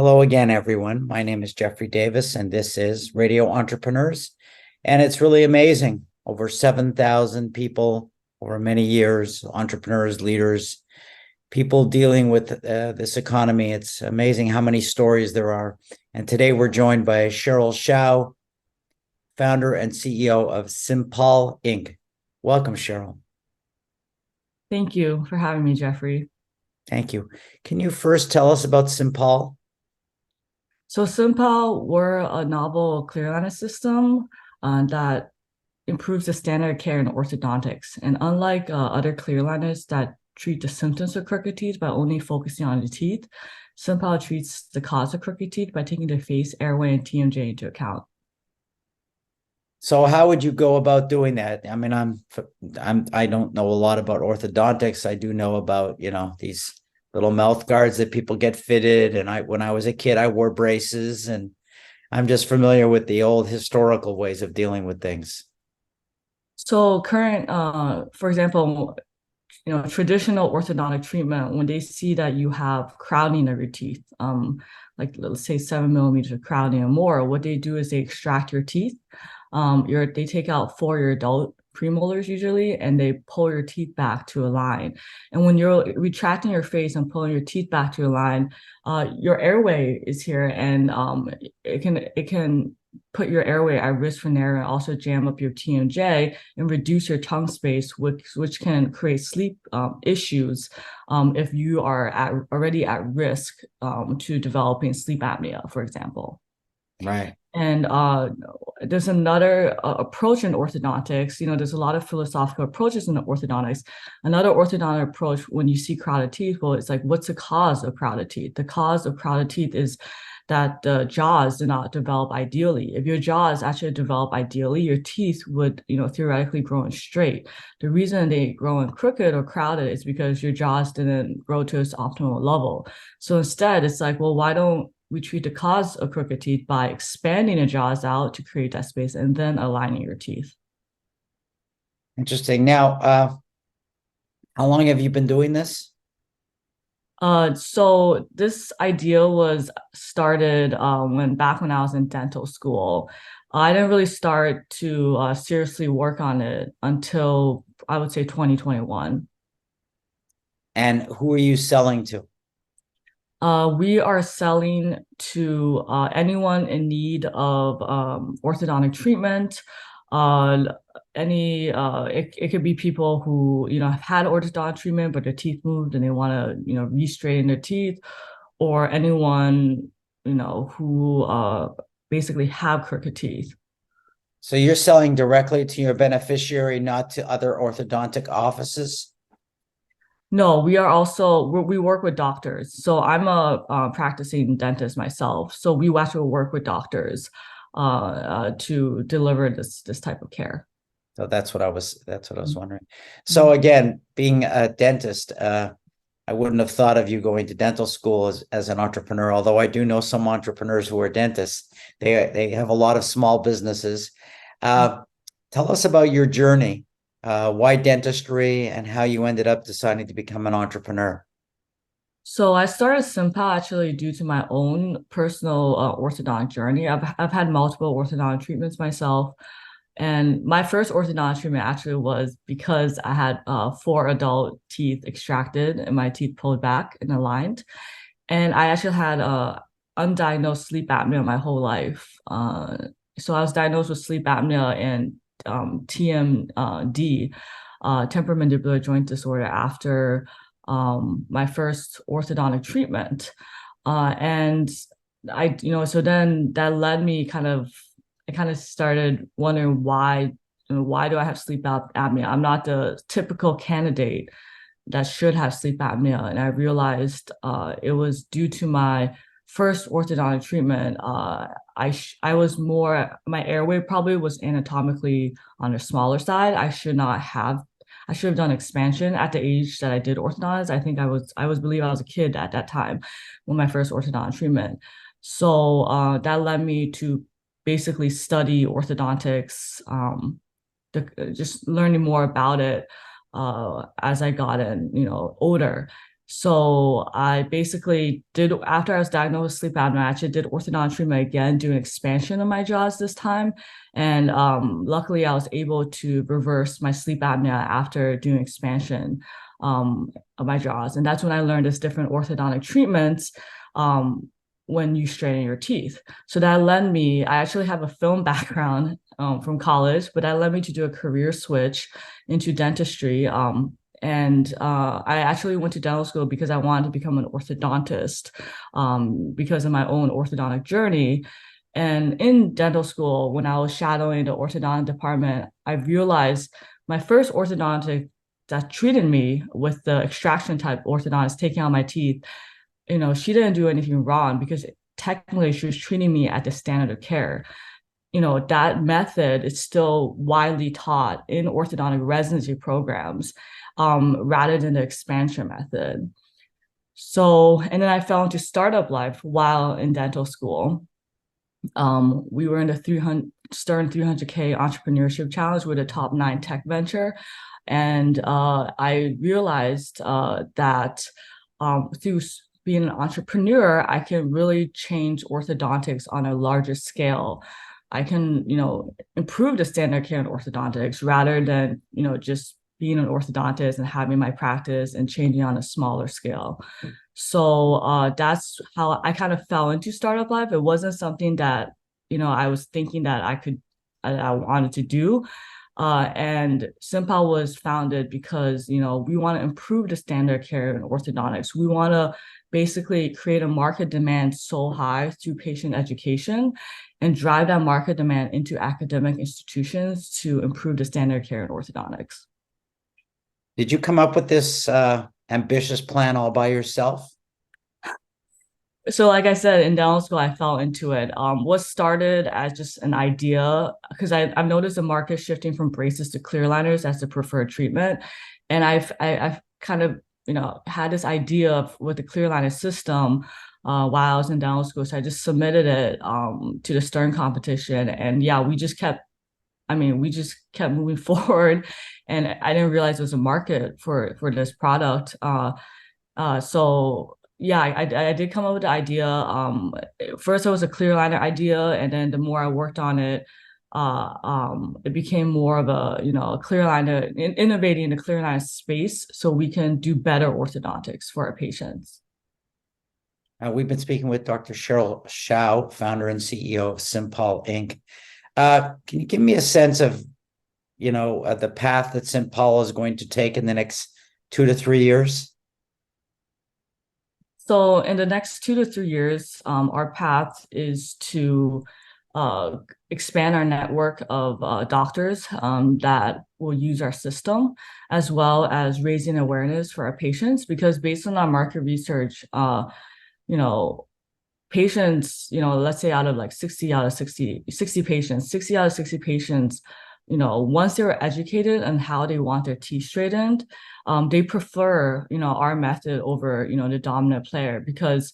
Hello again, everyone. My name is JDavis, and this is Radio Entrepreneurs. And it's really amazing. Over 7,000 people over many years, entrepreneurs, leaders, people dealing with this economy. It's amazing how many stories there are. And today we're joined by Cheryl Shao, founder and CEO of Sympal Inc. Welcome, Cheryl. Thank you for having me, Jeffrey. Thank you. Can you first tell us about Sympal? So Sympal, we're a novel clear aligner system that improves the standard of care in orthodontics. And unlike other clear aligners that treat the symptoms of crooked teeth by only focusing on the teeth, Sympal treats the cause of crooked teeth by taking the face, airway, and TMJ into account. So how would you go about doing that? I mean, I don't know a lot about orthodontics. I do know about, these little mouth guards that people get fitted. And when I was a kid, I wore braces, and I'm just familiar with the old historical ways of dealing with things. So for example, traditional orthodontic treatment, when they see that you have crowding of your teeth, like let's say 7 millimeters of crowding or more, what they do is they extract your teeth. They take out four of your adult premolars usually, and they pull your teeth back to a line. And when you're retracting your face and pulling your teeth back to a line, your airway is here, and it can put your airway at risk for narrow and also jam up your TMJ and reduce your tongue space, which can create sleep issues if you are already at risk to developing sleep apnea, for example. Right. And there's another approach in orthodontics. There's a lot of philosophical approaches in orthodontics. Another orthodontic approach, when you see crowded teeth, well, it's like, what's the cause of crowded teeth? The cause of crowded teeth is that the jaws do not develop ideally. If your jaws actually develop ideally, your teeth would, theoretically grow in straight. The reason they grow in crooked or crowded is because your jaws didn't grow to its optimal level. So instead, it's like, well, why don't we treat the cause of crooked teeth by expanding the jaws out to create that space and then aligning your teeth. Interesting. Now, how long have you been doing this? So this idea was started when I was in dental school. I didn't really start to seriously work on it until I would say 2021. And who are you selling to? We are selling to anyone in need of orthodontic treatment. Uh, it could be people who have had orthodontic treatment but their teeth moved and they want to re-straighten their teeth, or anyone who basically have crooked teeth. So you're selling directly to your beneficiary, not to other orthodontic offices? No, we work with doctors. So I'm a practicing dentist myself. So we actually work with doctors to deliver this type of care. So that's what I was wondering. So Mhm. again, being a dentist, I wouldn't have thought of you going to dental school as an entrepreneur, although I do know some entrepreneurs who are dentists. They have a lot of small businesses. Uh, Tell us about your journey, why dentistry, and how you ended up deciding to become an entrepreneur. So I started Sympal actually due to my own personal orthodontic journey. I've had multiple orthodontic treatments myself. And my first orthodontic treatment actually was because I had four adult teeth extracted and my teeth pulled back and aligned. And I actually had undiagnosed sleep apnea my whole life. So I was diagnosed with sleep apnea and TMD, temporomandibular joint disorder, after my first orthodontic treatment. And so then that led me I kind of started wondering why do I have sleep apnea? I'm not the typical candidate that should have sleep apnea. And I realized it was due to my first orthodontic treatment. I was my airway probably was anatomically on the smaller side. I should have done expansion at the age that I did orthodontics. I think I believe I was a kid at that time when my first orthodontic treatment. So that led me to basically study orthodontics, just learning more about it as I got older. So I basically did, after I was diagnosed with sleep apnea, I actually did orthodontic treatment again, doing expansion of my jaws this time. And luckily, I was able to reverse my sleep apnea after doing expansion of my jaws. And that's when I learned there's different orthodontic treatments when you straighten your teeth. So that led me, I actually have a film background from college, but that led me to do a career switch into dentistry. I actually went to dental school because I wanted to become an orthodontist because of my own orthodontic journey. And in dental school, when I was shadowing the orthodontic department, I realized my first orthodontic that treated me with the extraction type orthodontist taking out my teeth, she didn't do anything wrong because technically she was treating me at the standard of care. That method is still widely taught in orthodontic residency programs rather than the expansion method. So, and then I fell into startup life while in dental school. We were in the 300K entrepreneurship challenge with a top 9 tech venture. And I realized that through being an entrepreneur, I can really change orthodontics on a larger scale. I can, improve the standard care in orthodontics rather than, just being an orthodontist and having my practice and changing on a smaller scale. So that's how I kind of fell into startup life. It wasn't something that, I was thinking that I wanted to do. And Sympal was founded because, we want to improve the standard care in orthodontics. We want to basically create a market demand so high through patient education and drive that market demand into academic institutions to improve the standard care in orthodontics. Did you come up with this ambitious plan all by yourself? So like I said, in dental school, I fell into it. What started as just an idea, because I've noticed the market shifting from braces to clear aligners as the preferred treatment. And I've kind of, had this idea of with the clear aligner system while I was in dental school. So I just submitted it to the Stern competition. And yeah, we just kept moving forward. And I didn't realize there was a market for this product. So yeah, I did come up with the idea. First it was a clear aligner idea, and then the more I worked on it, it became more of a clear aligner, innovating in the clear aligner space so we can do better orthodontics for our patients. We've been speaking with Dr. Cheryl Shao, founder and CEO of Sympal Inc. Can you give me a sense of, the path that Sympal is going to take in the next 2 to 3 years? So in the next 2 to 3 years, our path is to expand our network of doctors that will use our system, as well as raising awareness for our patients. Because based on our market research, patients, let's say out of like 60 out of 60 patients, 60 out of 60 patients, once they're educated on how they want their teeth straightened, they prefer, our method over, the dominant player. Because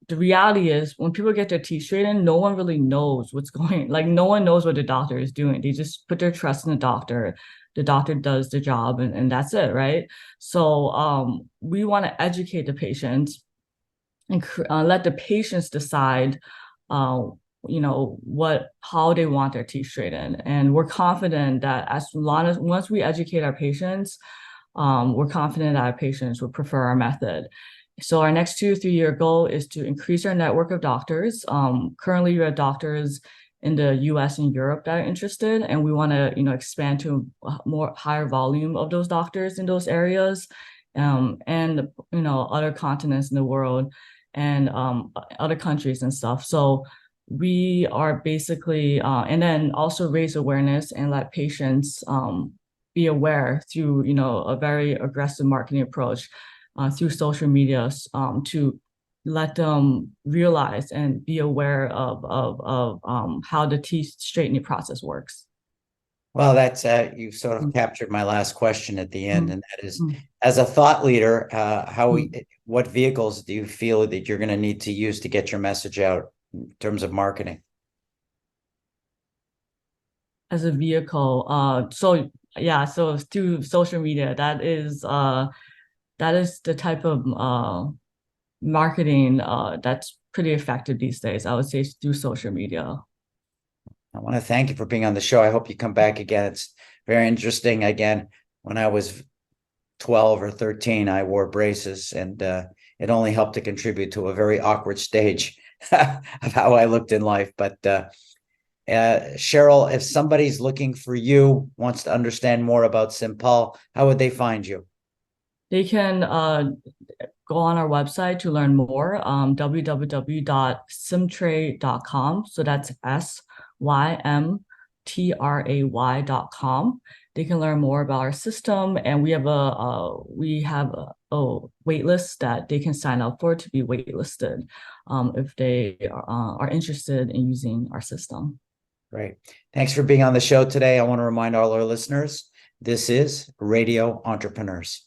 the reality is when people get their teeth straightened, no one really knows no one knows what the doctor is doing. They just put their trust in the doctor does the job, and that's it, right? So we want to educate the patients and let the patients decide how they want their teeth straightened. And we're confident that once we educate our patients, we're confident that our patients would prefer our method. So our next 2 to 3 year goal is to increase our network of doctors. Currently, we have doctors in the US and Europe that are interested, and we want to, expand to a more higher volume of those doctors in those areas, and other continents in the world, and other countries and stuff. So we are basically, and then also raise awareness and let patients be aware through, a very aggressive marketing approach through social media to let them realize and be aware of how the teeth straightening process works. Well, that's you sort of captured my last question at the end, and that is, Mm. as a thought leader, what vehicles do you feel that you're going to need to use to get your message out in terms of marketing? As a vehicle, so through social media, that is the type of marketing that's pretty effective these days. I would say through social media. I want to thank you for being on the show. I hope you come back again. It's very interesting. Again, when I was 12 or 13, I wore braces, and it only helped to contribute to a very awkward stage of how I looked in life. But Cheryl, if somebody's looking for you, wants to understand more about Sympal, how would they find you? They can go on our website to learn more, www.symtray.com. So that's SYMTRAY.com. They can learn more about our system, and we have a wait list that they can sign up for to be waitlisted if they are interested in using our system. Great. Thanks for being on the show today. I want to remind all our listeners, this is Radio Entrepreneurs.